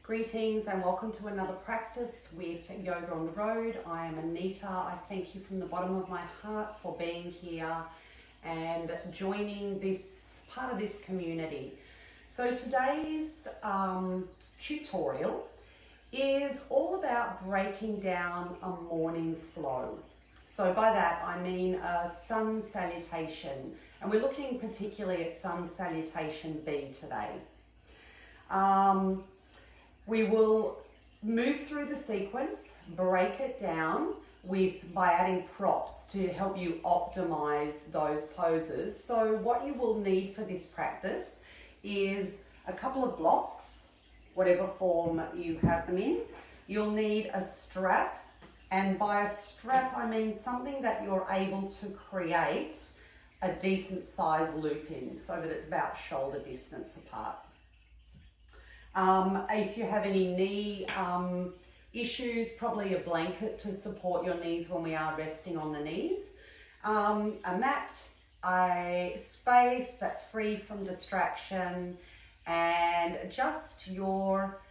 Greetings and welcome to another practice with Yoga on the Road. I am Anita. I thank you from the bottom of my heart for being here and joining this part of this community. So today's tutorial is all about breaking down a morning flow. So by that I mean a sun salutation, and we're looking particularly at sun salutation B today. We will move through the sequence, break it down by adding props to help you optimize those poses. So what you will need for this practice is a couple of blocks, whatever form you have them in. You'll need a strap, and by a strap I mean something that you're able to create a decent size loop in so that it's about shoulder distance apart. If you have any knee issues, probably a blanket to support your knees when we are resting on the knees. A mat, a space that's free from distraction, and just your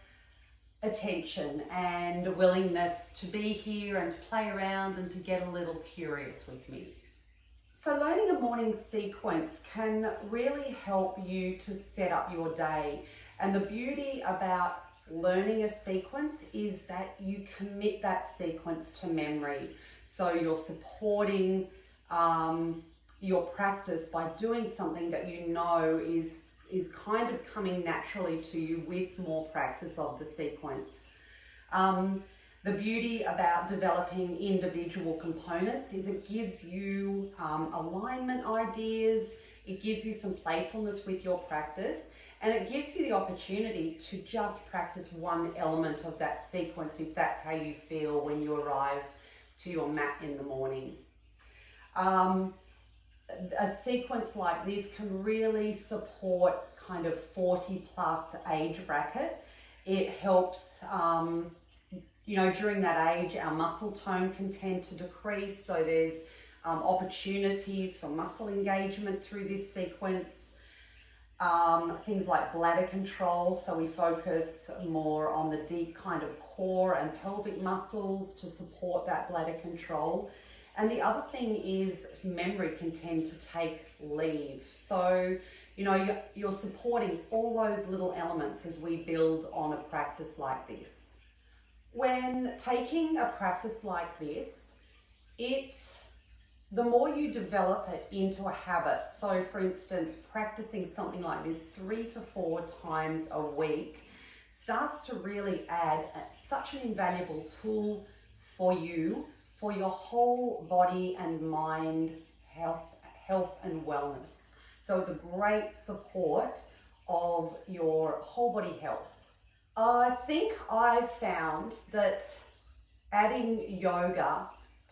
attention and willingness to be here and to play around and to get a little curious with me. So learning a morning sequence can really help you to set up your day. And the beauty about learning a sequence is that you commit that sequence to memory. So you're supporting your practice by doing something that you know is kind of coming naturally to you with more practice of the sequence. The beauty about developing individual components is it gives you alignment ideas, it gives you some playfulness with your practice, and it gives you the opportunity to just practice one element of that sequence if that's how you feel when you arrive to your mat in the morning. A sequence like this can really support kind of 40 plus age bracket. It helps, during that age our muscle tone can tend to decrease, so there's opportunities for muscle engagement through this sequence. Things like bladder control, so we focus more on the deep kind of core and pelvic muscles to support that bladder control. And the other thing is memory can tend to take leave. So, you're supporting all those little elements as we build on a practice like this. When taking a practice like this, the more you develop it into a habit, so for instance, practicing something like this 3 to 4 times a week starts to really add such an invaluable tool for you, for your whole body and mind health and wellness. So it's a great support of your whole body health. I think I've found that adding yoga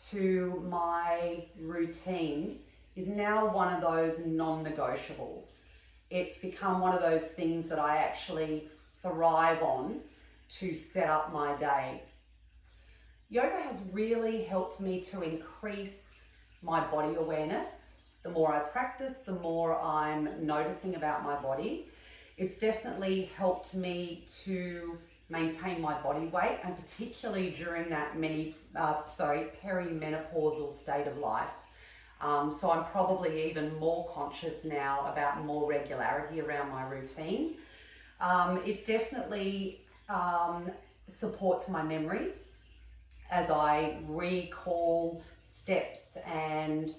to my routine is now one of those non-negotiables. It's become one of those things that I actually thrive on to set up my day. Yoga has really helped me to increase my body awareness. The more I practice, the more I'm noticing about my body. It's definitely helped me to maintain my body weight, and particularly during that perimenopausal state of life. So I'm probably even more conscious now about more regularity around my routine. It definitely supports my memory as I recall steps and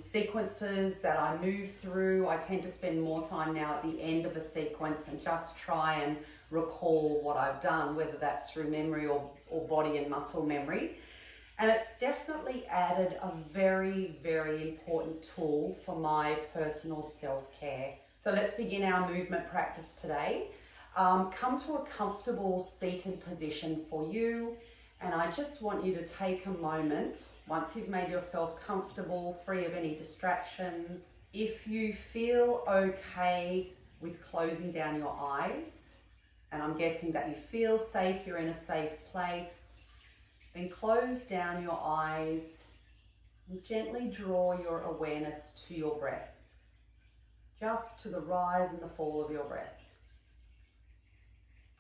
sequences that I move through. I tend to spend more time now at the end of a sequence and just try and recall what I've done, whether that's through memory or body and muscle memory. And it's definitely added a very, very important tool for my personal self-care. So let's begin our movement practice today. Come to a comfortable seated position for you, and I just want you to take a moment, once you've made yourself comfortable, free of any distractions. If you feel okay with closing down your eyes, and I'm guessing that you feel safe, you're in a safe place, then close down your eyes and gently draw your awareness to your breath, just to the rise and the fall of your breath.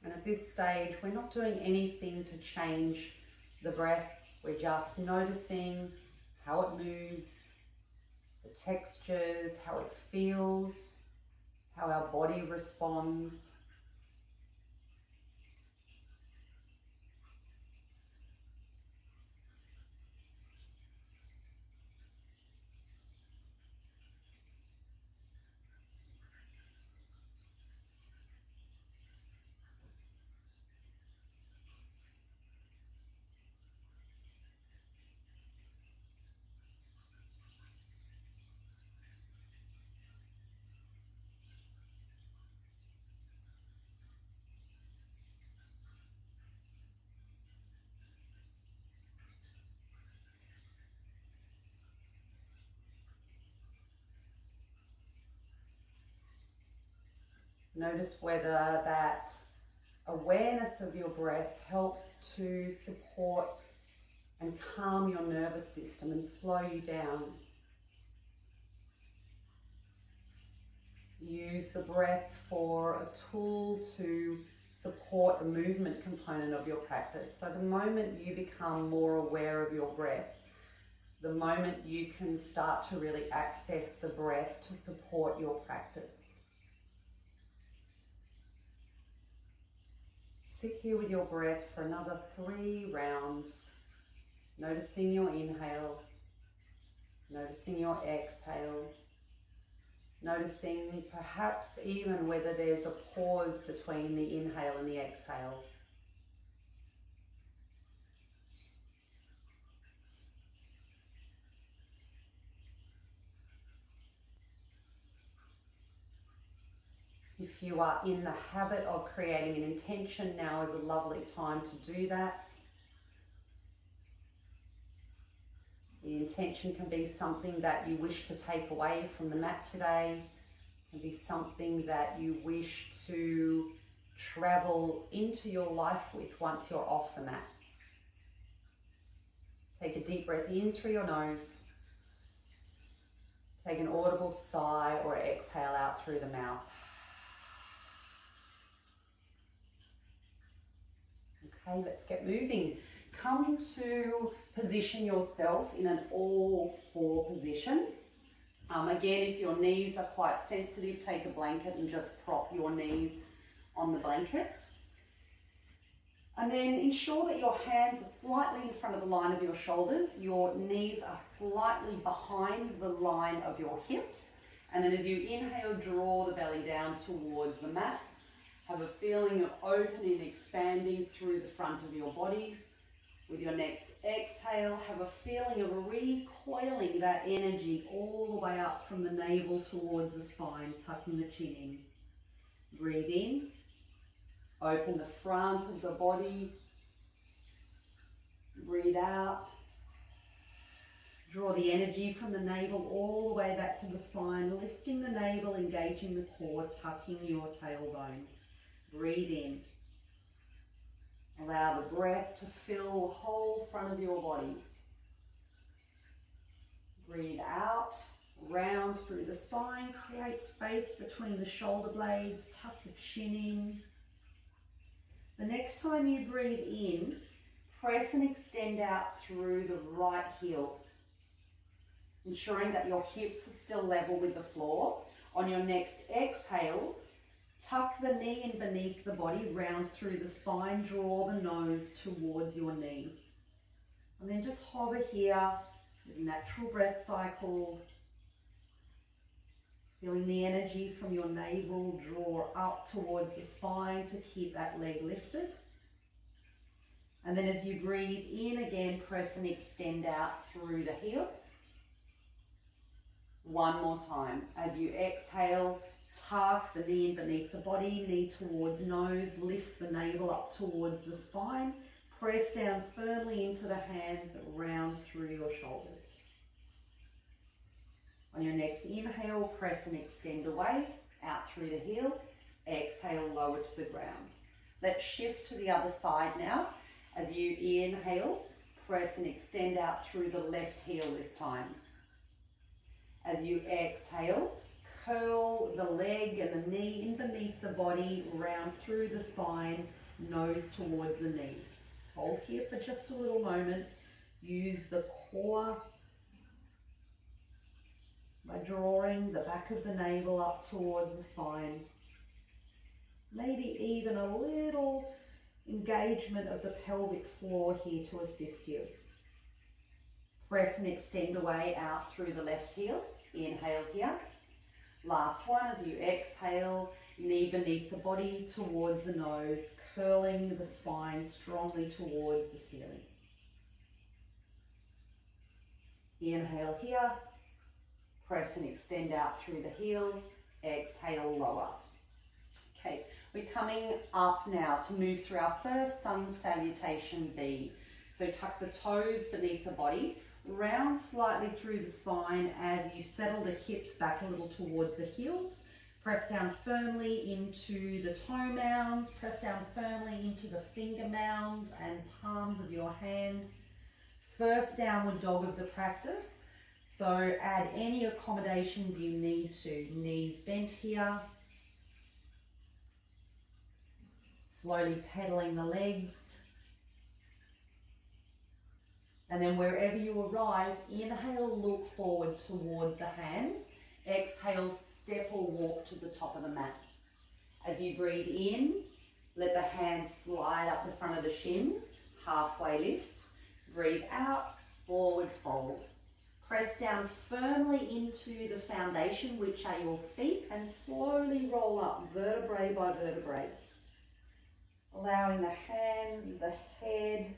And at this stage, we're not doing anything to change the breath. We're just noticing how it moves, the textures, how it feels, how our body responds. Notice whether that awareness of your breath helps to support and calm your nervous system and slow you down. Use the breath for a tool to support the movement component of your practice. So the moment you become more aware of your breath, the moment you can start to really access the breath to support your practice. Sit here with your breath for another 3 rounds, noticing your inhale, noticing your exhale, noticing perhaps even whether there's a pause between the inhale and the exhale. If you are in the habit of creating an intention, now is a lovely time to do that. The intention can be something that you wish to take away from the mat today. It can be something that you wish to travel into your life with once you're off the mat. Take a deep breath in through your nose. Take an audible sigh or exhale out through the mouth. Okay, let's get moving. Come to position yourself in an all-4 position. Again, if your knees are quite sensitive, take a blanket and just prop your knees on the blanket. And then ensure that your hands are slightly in front of the line of your shoulders. Your knees are slightly behind the line of your hips. And then as you inhale, draw the belly down towards the mat. Have a feeling of opening, expanding through the front of your body. With your next exhale, have a feeling of recoiling that energy all the way up from the navel towards the spine, tucking the chin in. Breathe in, open the front of the body. Breathe out. Draw the energy from the navel all the way back to the spine, lifting the navel, engaging the core, tucking your tailbone. Breathe in. Allow the breath to fill the whole front of your body. Breathe out, round through the spine, create space between the shoulder blades, tuck the chin in. The next time you breathe in, press and extend out through the right heel, ensuring that your hips are still level with the floor. On your next exhale, tuck the knee in beneath the body, round through the spine, draw the nose towards your knee. And then just hover here with natural breath cycle, feeling the energy from your navel draw up towards the spine to keep that leg lifted. And then as you breathe in again, press and extend out through the heel. One more time. As you exhale, tuck the knee in beneath the body, knee towards nose, lift the navel up towards the spine, press down firmly into the hands, round through your shoulders. On your next inhale, press and extend away, out through the heel, exhale, lower to the ground. Let's shift to the other side now. As you inhale, press and extend out through the left heel this time. As you exhale, curl the leg and the knee in beneath the body, round through the spine, nose towards the knee. Hold here for just a little moment. Use the core by drawing the back of the navel up towards the spine. Maybe even a little engagement of the pelvic floor here to assist you. Press and extend away out through the left heel. Inhale here. Last one as you exhale, knee beneath the body towards the nose, curling the spine strongly towards the ceiling. Inhale here. Press and extend out through the heel. Exhale, lower. Okay, we're coming up now to move through our first sun salutation B. So tuck the toes beneath the body, round slightly through the spine as you settle the hips back a little towards the heels. Press down firmly into the toe mounds, press down firmly into the finger mounds and palms of your hand. First downward dog of the practice. So add any accommodations you need to. Knees bent here. Slowly pedaling the legs. And then wherever you arrive, inhale, look forward towards the hands. Exhale, step or walk to the top of the mat. As you breathe in, let the hands slide up the front of the shins, halfway lift. Breathe out, forward fold. Press down firmly into the foundation, which are your feet, and slowly roll up vertebrae by vertebrae. Allowing the hands, the head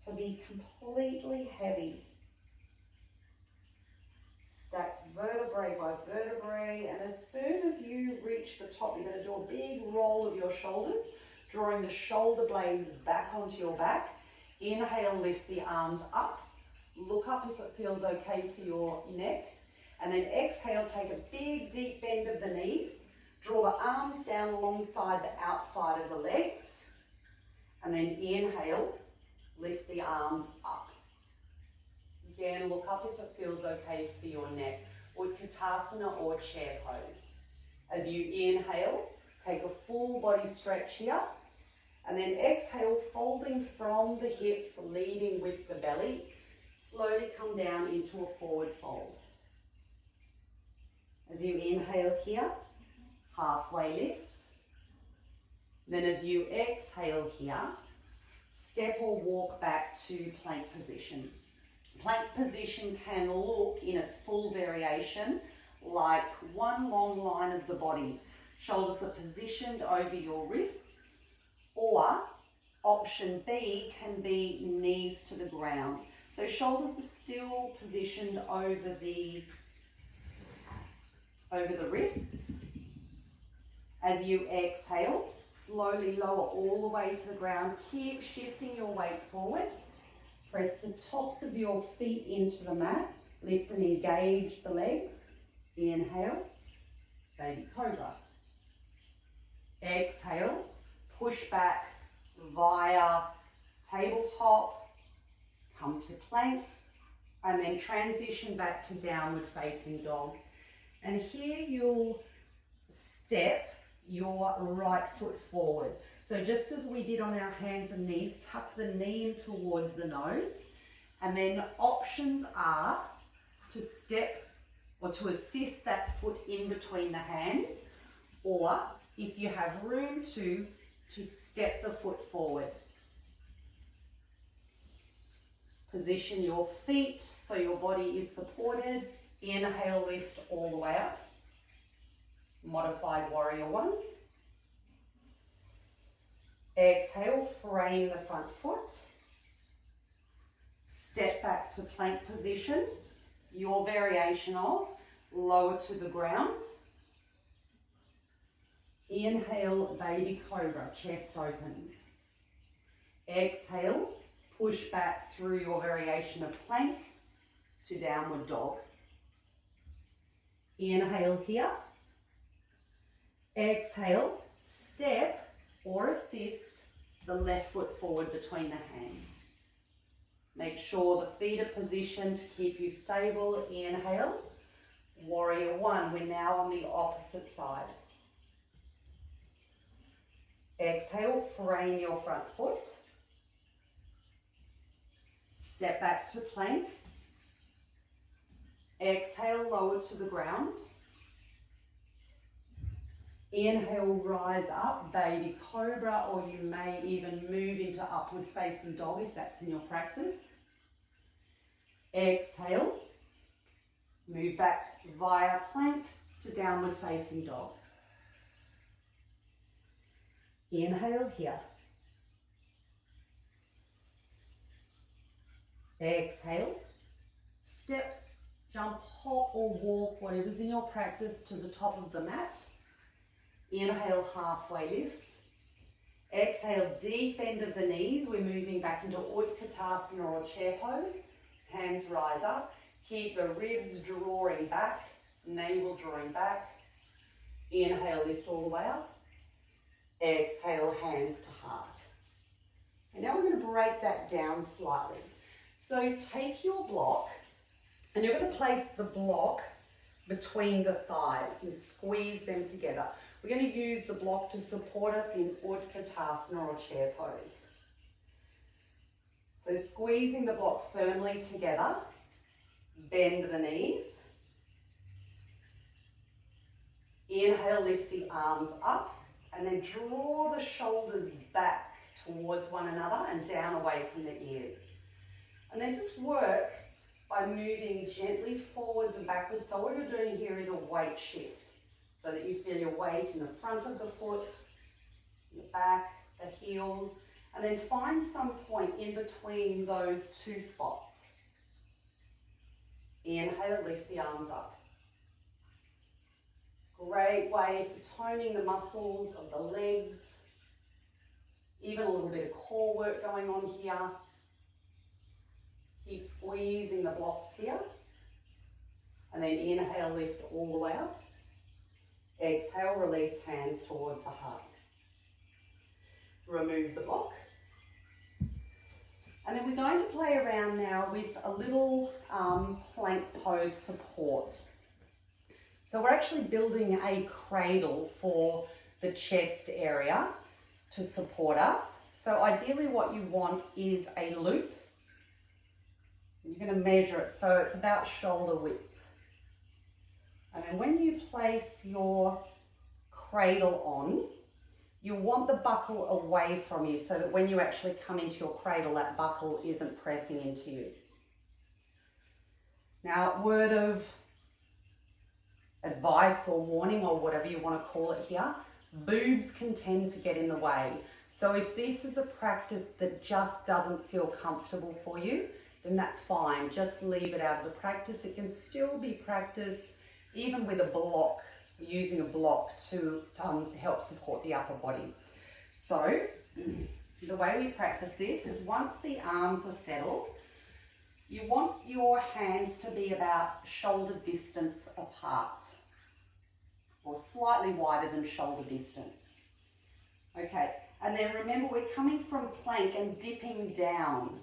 to be completely heavy. Stack vertebrae by vertebrae, and as soon as you reach the top, you're going to do a big roll of your shoulders, drawing the shoulder blades back onto your back. Inhale, lift the arms up. Look up if it feels okay for your neck. And then exhale, take a big deep bend of the knees. Draw the arms down alongside the outside of the legs. And then inhale, lift the arms up. Again, look up if it feels okay for your neck. Utkatasana or chair pose. As you inhale, take a full body stretch here. And then exhale, folding from the hips, leading with the belly. Slowly come down into a forward fold. As you inhale here, halfway lift. Then as you exhale here, step or walk back to plank position. Plank position can look in its full variation like one long line of the body. Shoulders are positioned over your wrists, or option B can be knees to the ground. So shoulders are still positioned over the wrists. As you exhale, slowly lower all the way to the ground. Keep shifting your weight forward. Press the tops of your feet into the mat. Lift and engage the legs. Inhale, baby cobra. Exhale, push back via tabletop. Come to plank, and then transition back to downward facing dog. And here you'll step your right foot forward. So just as we did on our hands and knees, tuck the knee in towards the nose. And then options are to step or to assist that foot in between the hands, or if you have room to step the foot forward. Position your feet so your body is supported. Inhale, lift all the way up. Modified warrior one. Exhale, frame the front foot. Step back to plank position. Your variation of lower to the ground. Inhale, baby cobra, chest opens. Exhale, push back through your variation of plank to downward dog. Inhale here. Exhale, step or assist the left foot forward between the hands. Make sure the feet are positioned to keep you stable. Inhale, Warrior one, we're now on the opposite side. Exhale, frame your front foot. Step back to plank. Exhale, lower to the ground. Inhale, rise up, baby cobra, or you may even move into upward facing dog if that's in your practice. Exhale, move back via plank to downward facing dog. Inhale here. Exhale, step, jump, hop or walk, whatever's in your practice, to the top of the mat. Inhale, halfway lift. Exhale, deep end of the knees. We're moving back into Utkatasana or chair pose. Hands rise up. Keep the ribs drawing back, navel drawing back. Inhale, lift all the way up. Exhale, hands to heart. And now we're going to break that down slightly. So take your block and you're going to place the block between the thighs and squeeze them together. We're going to use the block to support us in Utkatasana or chair pose. So squeezing the block firmly together, bend the knees. Inhale, lift the arms up and then draw the shoulders back towards one another and down away from the ears. And then just work by moving gently forwards and backwards. So what you're doing here is a weight shift, so that you feel your weight in the front of the foot, the back, the heels, and then find some point in between those two spots. Inhale, lift the arms up. Great way for toning the muscles of the legs, even a little bit of core work going on here. Keep squeezing the blocks here. And then inhale, lift all the way up. Exhale, release hands towards the heart. Remove the block. And then we're going to play around now with a little plank pose support. So we're actually building a cradle for the chest area to support us. So ideally what you want is a loop. You're going to measure it so it's about shoulder width. And then when you place your cradle on, you want the buckle away from you so that when you actually come into your cradle, that buckle isn't pressing into you. Now, word of advice or warning or whatever you want to call it here, boobs can tend to get in the way. So if this is a practice that just doesn't feel comfortable for you, then that's fine. Just leave it out of the practice. It can still be practiced even with a block, using a block to help support the upper body. So the way we practice this is once the arms are settled, you want your hands to be about shoulder distance apart or slightly wider than shoulder distance. Okay, and then remember we're coming from plank and dipping down.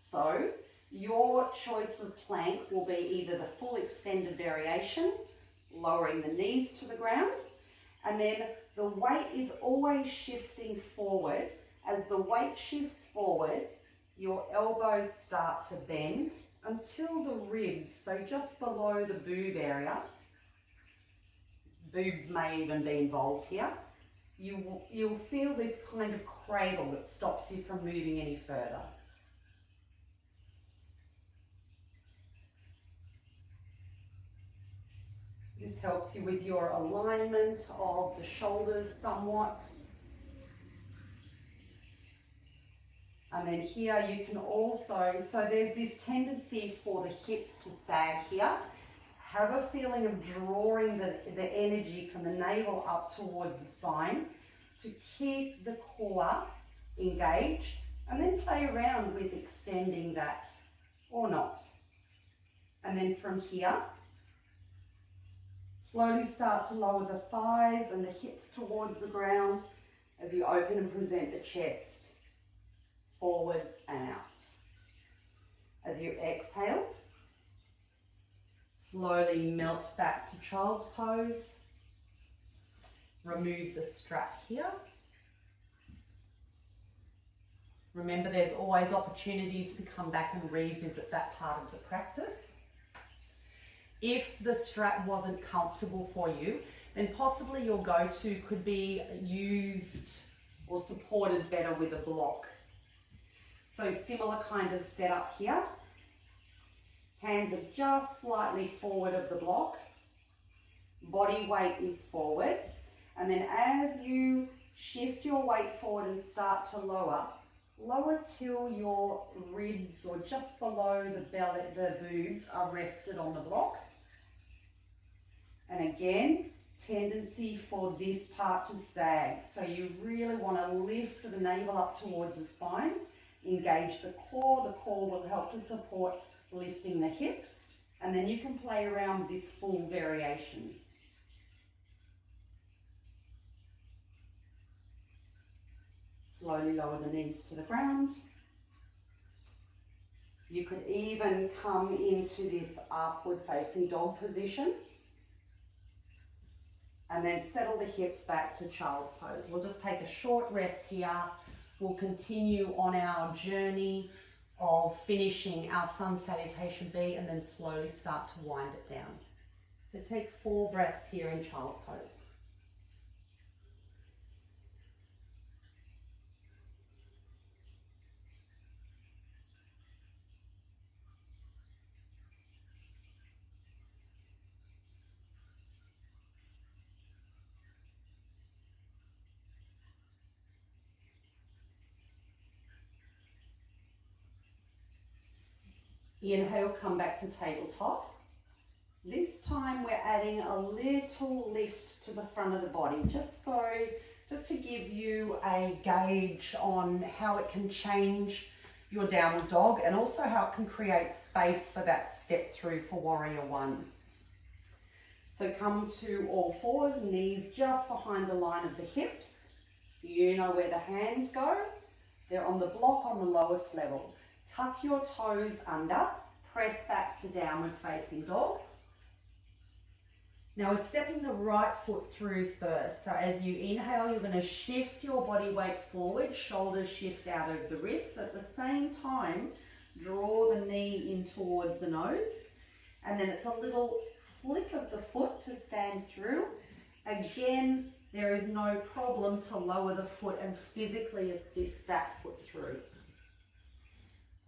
So your choice of plank will be either the full extended variation, lowering the knees to the ground, and then the weight is always shifting forward. As the weight shifts forward, your elbows start to bend until the ribs, so just below the boob area, boobs may even be involved here, you'll feel this kind of cradle that stops you from moving any further. This helps you with your alignment of the shoulders somewhat. And then here you can also, so there's this tendency for the hips to sag here. Have a feeling of drawing the energy from the navel up towards the spine to keep the core engaged, and then play around with extending that or not. And then from here, slowly start to lower the thighs and the hips towards the ground as you open and present the chest forwards and out. As you exhale, Slowly melt back to child's pose. Remove the strap here. Remember, there's always opportunities to come back and revisit that part of the practice. If the strap wasn't comfortable for you, then possibly your go-to could be used or supported better with a block. So similar kind of setup here. Hands are just slightly forward of the block. Body weight is forward. And then as you shift your weight forward and start to lower, lower till your ribs or just below the belly, the boobs are rested on the block. And again, tendency for this part to sag. So you really want to lift the navel up towards the spine, engage the core. The core will help to support lifting the hips, and then you can play around with this full variation. Slowly lower the knees to the ground. You could even come into this upward facing dog position and then settle the hips back to child's pose. We'll just take a short rest here. We'll continue on our journey of finishing our sun salutation B and then slowly start to wind it down. So take 4 breaths here in child's pose. Inhale, come back to tabletop. This time we're adding a little lift to the front of the body, just to give you a gauge on how it can change your downward dog and also how it can create space for that step through for warrior 1. So come to all fours, knees just behind the line of the hips. You know where the hands go. They're on the block on the lowest level. Tuck your toes under, press back to downward facing dog. Now we're stepping the right foot through first. So as you inhale, you're going to shift your body weight forward, shoulders shift out of the wrists. At the same time, draw the knee in towards the nose. And then it's a little flick of the foot to stand through. Again, there is no problem to lower the foot and physically assist that foot through.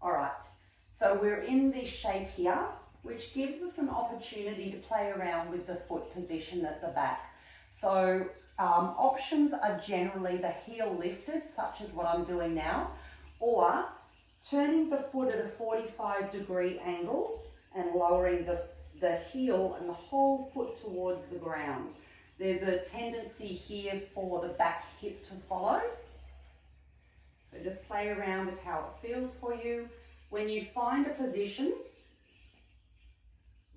All right, so we're in this shape here, which gives us an opportunity to play around with the foot position at the back. So options are generally the heel lifted, such as what I'm doing now, or turning the foot at a 45-degree angle and lowering the heel and the whole foot towards the ground. There's a tendency here for the back hip to follow. So just play around with how it feels for you. When you find a position,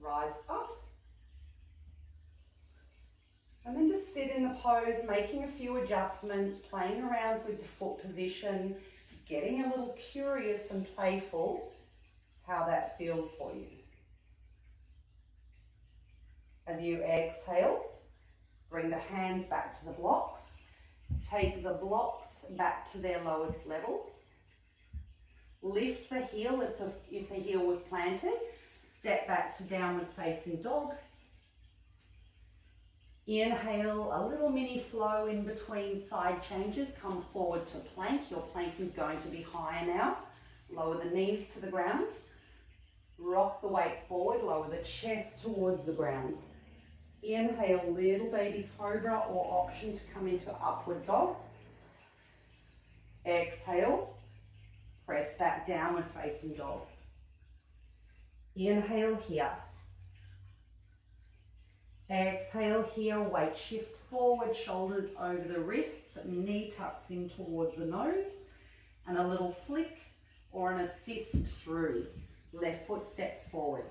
rise up. And then just sit in the pose, making a few adjustments, playing around with the foot position, getting a little curious and playful how that feels for you. As you exhale, bring the hands back to the blocks. Take the blocks back to their lowest level. Lift the heel if the heel was planted. Step back to downward facing dog. Inhale, a little mini flow in between side changes. Come forward to plank. Your plank is going to be higher now. Lower the knees to the ground. Rock the weight forward. Lower the chest towards the ground. Inhale, little baby cobra, or option to come into upward dog. Exhale, press back downward facing dog. Inhale here. Exhale here, weight shifts forward, shoulders over the wrists, knee tucks in towards the nose, and a little flick or an assist through. Left foot steps forward.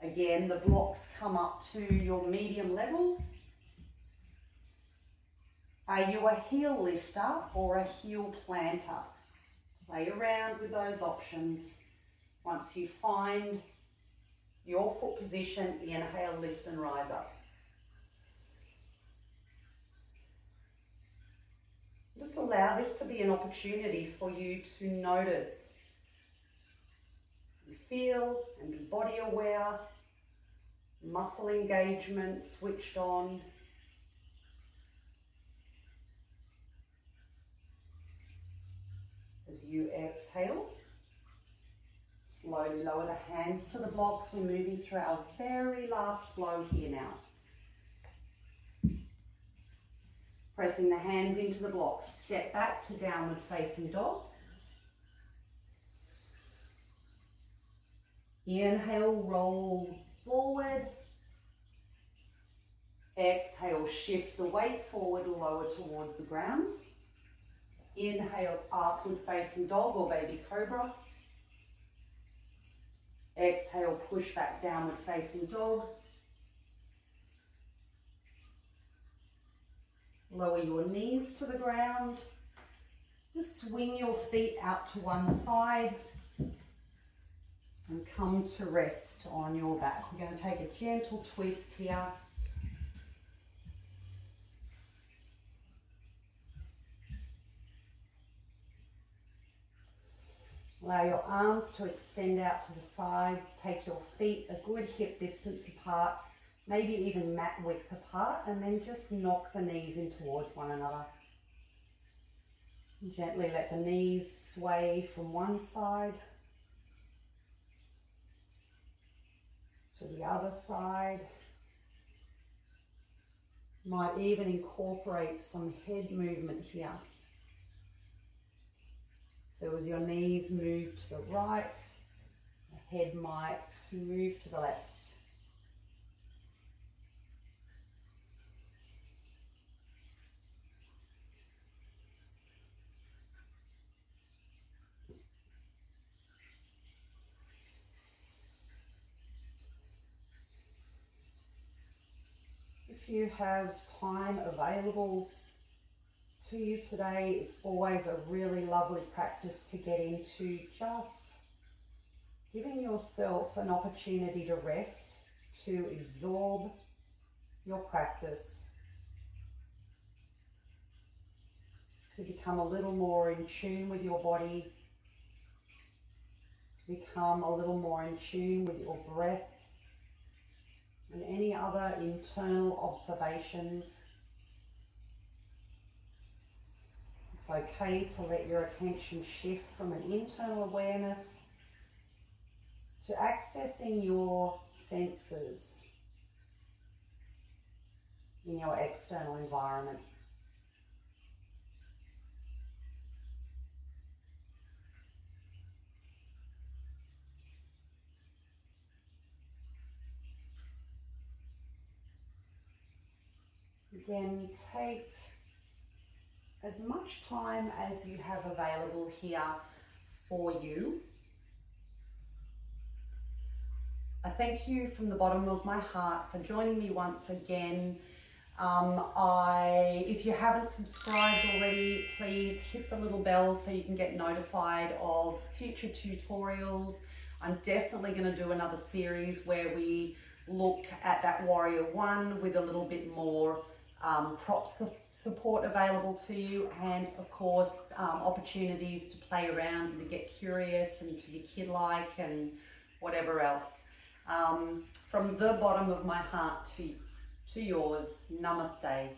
Again, the blocks come up to your medium level. Are you a heel lifter or a heel planter? Play around with those options. Once you find your foot position. Inhale, lift and rise up. Just allow this to be an opportunity for you to notice, feel and be body aware, muscle engagement switched on. As you exhale, slowly lower the hands to the blocks. We're moving through our very last flow here now. Pressing the hands into the blocks. Step back to downward facing dog. Inhale, roll forward. Exhale, shift the weight forward, lower towards the ground. Inhale, upward facing dog or baby cobra. Exhale, push back, downward facing dog. Lower your knees to the ground. Just swing your feet out to one side and come to rest on your back. We're going to take a gentle twist here. Allow your arms to extend out to the sides. Take your feet a good hip distance apart, maybe even mat width apart, and then just knock the knees in towards one another. Gently let the knees sway from one side to the other side. Might even incorporate some head movement here. So as your knees move to the right, the head might move to the left. If you have time available to you today, it's always a really lovely practice to get into, just giving yourself an opportunity to rest, to absorb your practice, to become a little more in tune with your body, to become a little more in tune with your breath and any other internal observations. It's okay to let your attention shift from an internal awareness to accessing your senses in your external environment. Again, take as much time as you have available here for you. I thank you from the bottom of my heart for joining me once again. If you haven't subscribed already, please hit the little bell so you can get notified of future tutorials. I'm definitely going to do another series where we look at that Warrior One with a little bit more prop support available to you, and of course opportunities to play around and to get curious and to be kid-like and whatever else. From the bottom of my heart to yours, namaste.